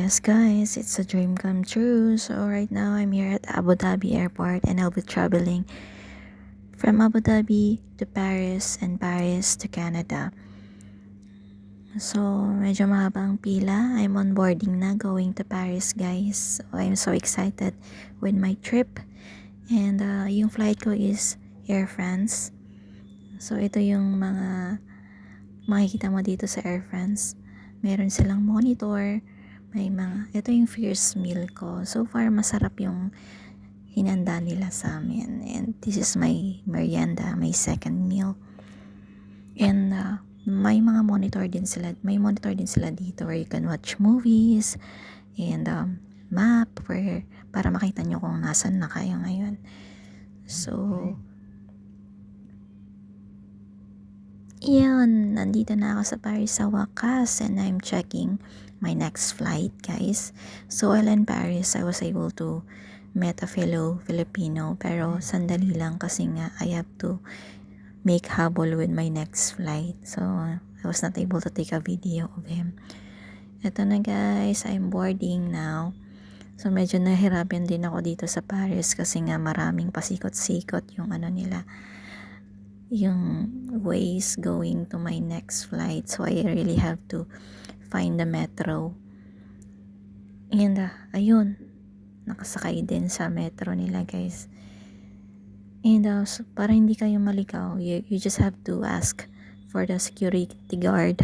Yes guys, it's a dream come true. So right now I'm here at Abu Dhabi airport and I'll be traveling from Abu Dhabi to Paris and Paris to Canada. So medyo mahaba ang pila. I'm on boarding na going to Paris guys. So I'm so excited with my trip. And yung flight ko is Air France. So ito yung mga makikita mo dito sa Air France. Meron silang monitor. Ito yung first meal ko. So far, masarap yung hinanda nila sa amin. And this is my merienda, my second meal. And may monitor din sila dito where you can watch movies and map para makita nyo kung nasan na kayo ngayon. So, yun, nandito na ako sa Paris sa wakas and I'm checking my next flight guys. So while in Paris, I was able to meet a fellow Filipino pero sandali lang kasi nga I have to make habol with my next flight. So I was not able to take a video of him. Ito na guys, I'm boarding now. So medyo nahirapan din ako dito sa Paris kasi nga maraming pasikot-sikot yung yung ways going to my next flight. So I really have to find the metro. And ayun, nakasakay din sa metro nila guys. And so, para hindi kayo maligaw, you just have to ask for the security guard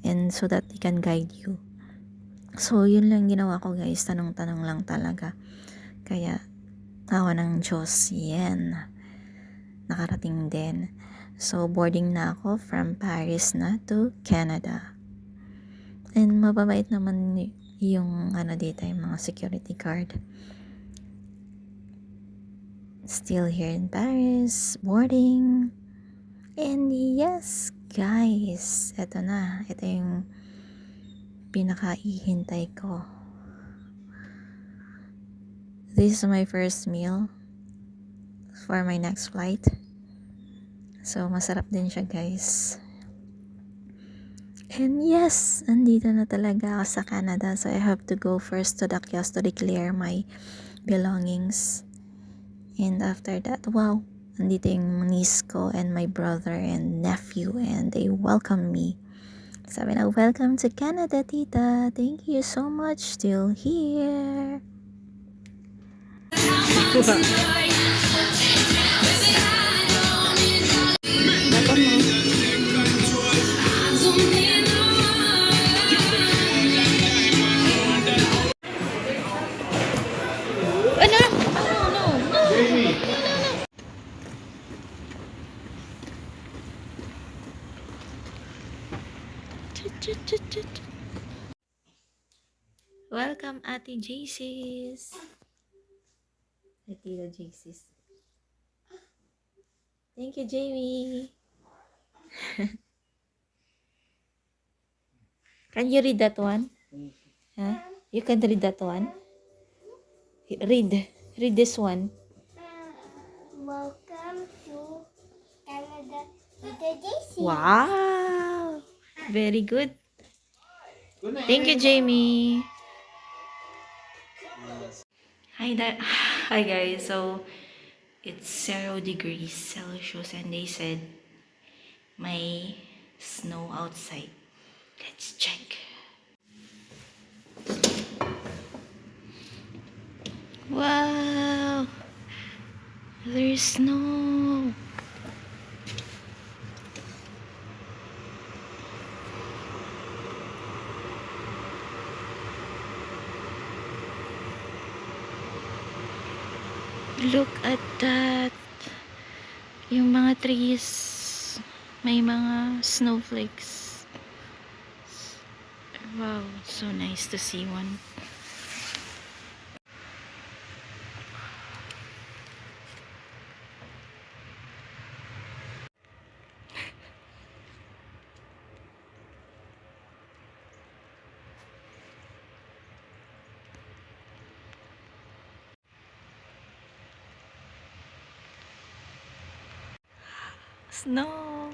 and so that he can guide you. So yun lang ginawa ko guys, tanong-tanong lang talaga. Kaya tawa ng Diyos, yan, nakarating din. So boarding na ako from Paris na to Canada. And mababait naman yung dito, yung mga security guard. Still here in Paris, boarding. And yes, guys, eto na. Ito yung pinakaihintay ko. This is my first meal for my next flight. So, masarap din siya, guys. And yes, andito na talaga ako sa Canada. So, I have to go first to the kiosk to declare my belongings. And after that, wow, andito yung niece ko and my brother and nephew and they welcome me. Sabi na, welcome to Canada, tita. Thank you so much. Still here. Welcome, Ate JC's. Tita JC's. Thank you, Jamie. Can you read that one? Huh? You can read that one? Read this one. Welcome to Canada, Tita JC. Wow! Very good. Thank you, Jamie. Hi guys. So it's 0 degrees Celsius and they said may snow outside. Let's check. Wow! There's snow. Look at that. Yung mga trees, may mga snowflakes. Wow, so nice to see one. Snow.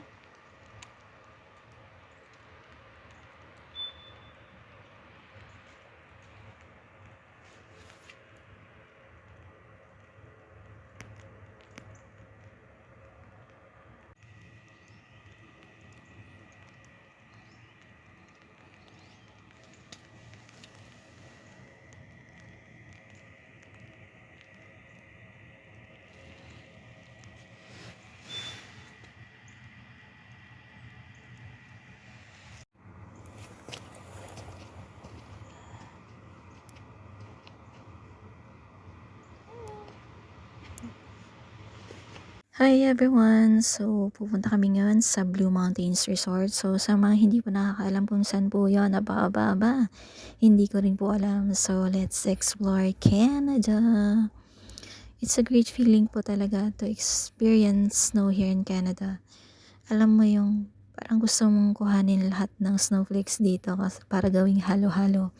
Hi everyone! So, pupunta kami ngayon sa Blue Mountains Resort. So, sa mga hindi po nakakaalam kung saan po yun, aba. Hindi ko rin po alam. So, let's explore Canada. It's a great feeling po talaga to experience snow here in Canada. Alam mo yung parang gusto mong kuhanin lahat ng snowflakes dito para gawing halo-halo.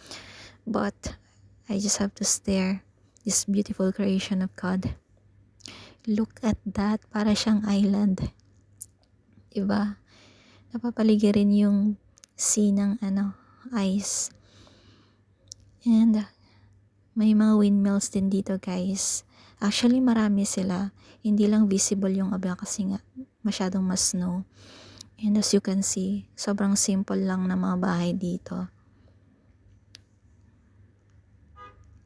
But, I just have to stare this beautiful creation of God. Look at that, para siyang island. Diba? Napapaligiran yung sea ng ice. And may mga windmills din dito, guys. Actually, marami sila. Hindi lang visible yung aba kasi nga masyadong mas snow. And as you can see, sobrang simple lang na mga bahay dito.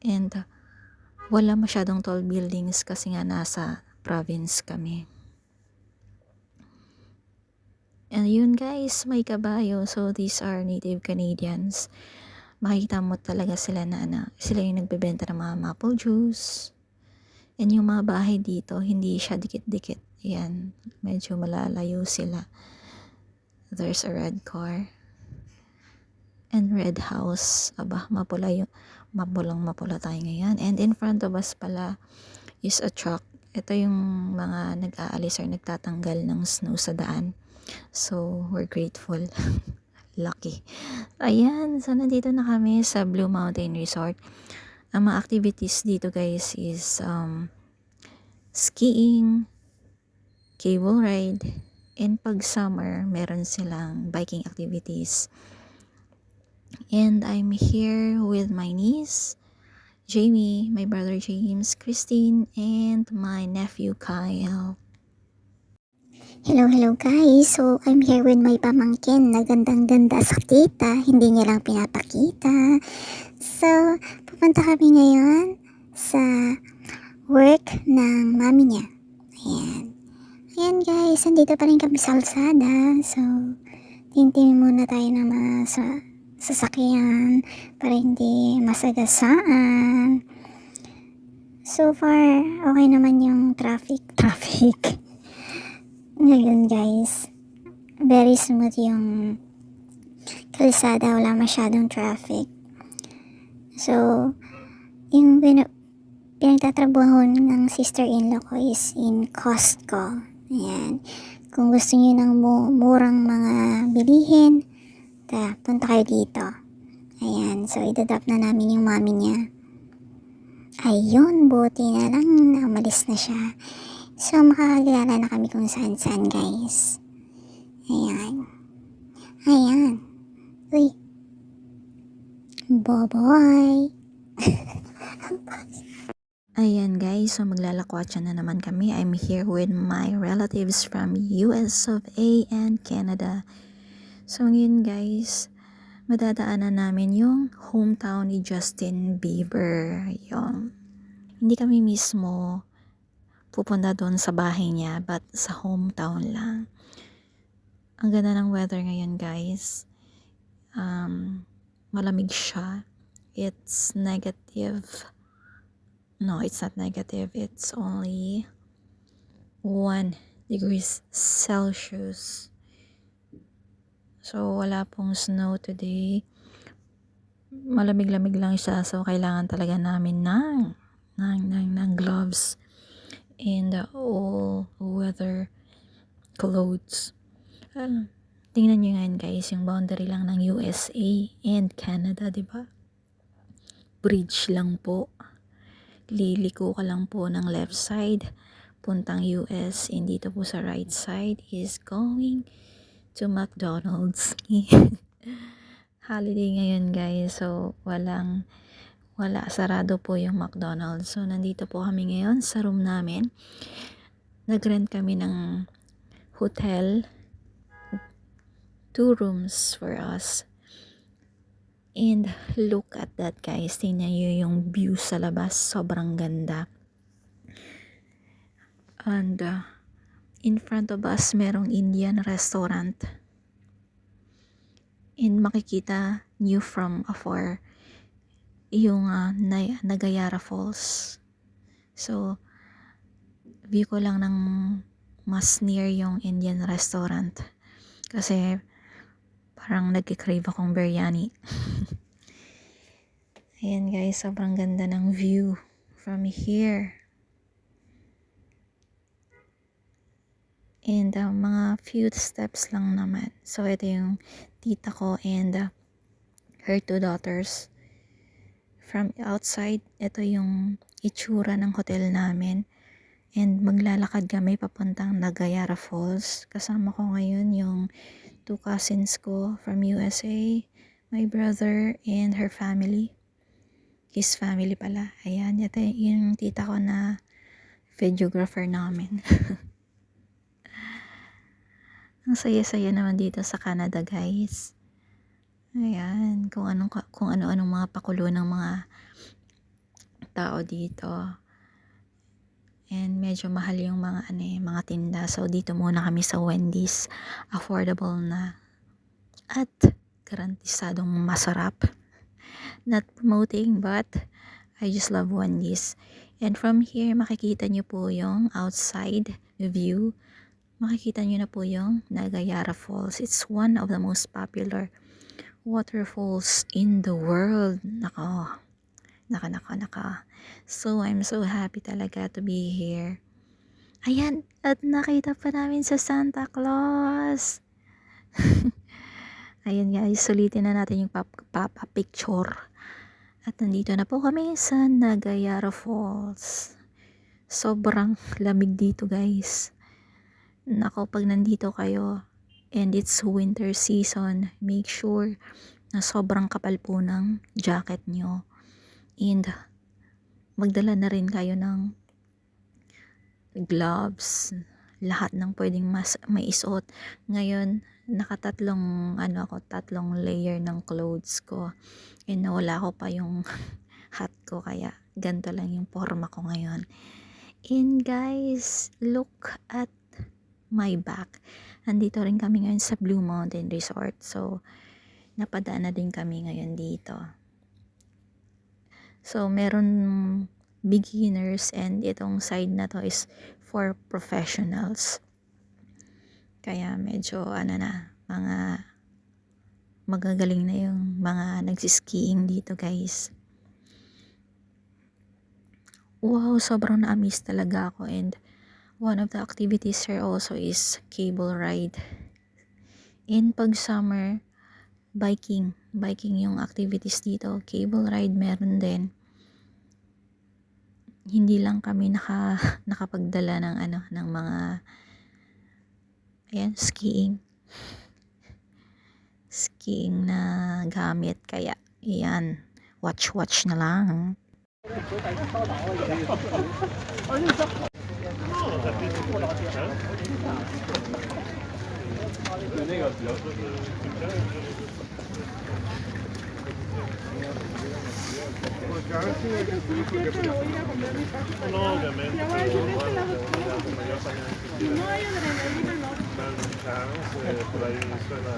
And wala masyadong tall buildings kasi nga nasa province kami. And yun guys, may kabayo. So these are native Canadians. Makikita mo talaga sila na sila yung nagbebenta ng mga maple juice. And yung mga bahay dito, hindi siya dikit-dikit. Ayan, medyo malalayo sila. There's a red car. And red house. Aba, mapula tayo ngayon. And in front of us pala is a truck. Ito yung mga nag-aalis or nagtatanggal ng snow sa daan. So, we're grateful. Lucky. Ayan, so nandito na kami sa Blue Mountain Resort. Ang mga activities dito guys is skiing, cable ride, and pag summer, meron silang biking activities. And I'm here with my niece, Jamie, my brother James, Christine, and my nephew Kyle. Hello guys. So, I'm here with my pamangkin na gandang-ganda sa tita. Hindi niya lang pinapakita. So, pupunta kami ngayon sa work ng mami niya. Ayan. Ayan guys, andito pa rin kami sa Alsada. So, tintin muna tayo ng mga sasakyan para hindi masagasaan. So far, okay naman yung traffic. Ngayon guys, very smooth yung kalsada, wala masyadong traffic. So, yung pinagtatrabuhan ng sister-in-law ko is in Costco. Ayan. Kung gusto niyo ng murang mga bilihin, punta kayo dito. Ayan. So, idadap na namin yung mami niya. Ayun, buti na lang na umalis na siya. So, makakagilala na kami kung saan-saan, guys. Ayan. Uy. Bye-bye. Ayan guys, so maglalakwatsa na naman kami. I'm here with my relatives from US of A and Canada. So ngayon guys, madadaanan namin yung hometown ni Justin Bieber. Yung hindi kami mismo pupunta doon sa bahay niya, but sa hometown lang. Ang ganda ng weather ngayon guys. Malamig siya. It's negative. No, it's not negative. It's only 1 degrees Celsius. So, wala pong snow today. Malamig-lamig lang siya. So, kailangan talaga namin ng gloves and all weather clothes. Tingnan nyo ngayon guys, yung boundary lang ng USA and Canada, diba? Bridge lang po. Liliko ka lang po ng left side, puntang US, and dito po sa right side is going to McDonald's. Holiday ngayon guys, so wala, sarado po yung McDonald's. So nandito po kami ngayon sa room namin. Nag-rent kami ng hotel, 2 rooms for us. And look at that guys, tingnan nyo yung view sa labas, sobrang ganda. And in front of us, merong Indian restaurant. And makikita nyo from afar yung Nagayara Falls. So, view ko lang ng mas near yung Indian restaurant. Kasi parang nagkikrave akong biryani. Ayan guys, sobrang ganda ng view from here. And mga few steps lang naman. So ito yung tita ko and her 2 daughters. From outside, ito yung itsura ng hotel namin. And maglalakad kami papuntang Nagayara Falls. Kasama ko ngayon yung 2 cousins ko from USA, my brother and her family. His family pala. Ayan, ito yung tita ko na videographer namin. Ang saya-saya naman dito sa Canada, guys. Ayan, kung ano-anong mga pakulo ng mga tao dito. And medyo mahal yung mga tinda. So dito muna kami sa Wendy's. Affordable na. At garantisadong masarap. Not promoting, but I just love Wendy's. And from here, makikita nyo po yung outside view. Makikita nyo na po yung Nagayara Falls. It's one of the most popular waterfalls in the world. Naka. So, I'm so happy talaga to be here. Ayan, at nakita pa namin sa Santa Claus. Ayan guys, sulitin na natin yung picture. At nandito na po kami sa Nagayara Falls. Sobrang lamig dito guys. Nako, pag nandito kayo and it's winter season, make sure na sobrang kapal po ng jacket nyo. And magdala na rin kayo ng gloves, lahat ng pwedeng maisuot. Ngayon, nakatatlong tatlong layer ng clothes ko. And nawala ko pa yung hat ko, kaya ganito lang yung forma ko ngayon. And guys, look at my back. Nandito rin kami ngayon sa Blue Mountain Resort. So, napadaan na din kami ngayon dito. So, meron beginners and itong side na to is for professionals. Kaya medyo mga magagaling na yung mga nagsiskiing dito guys. Wow, sobrang na-amaze talaga ako. And one of the activities here also is cable ride. In pag summer, biking yung activities dito. Cable ride meron din. Hindi lang kami nakapagdala ng mga skiing na gamit, kaya iyan, watch na lang. No, ovviamente. Por ahí suena.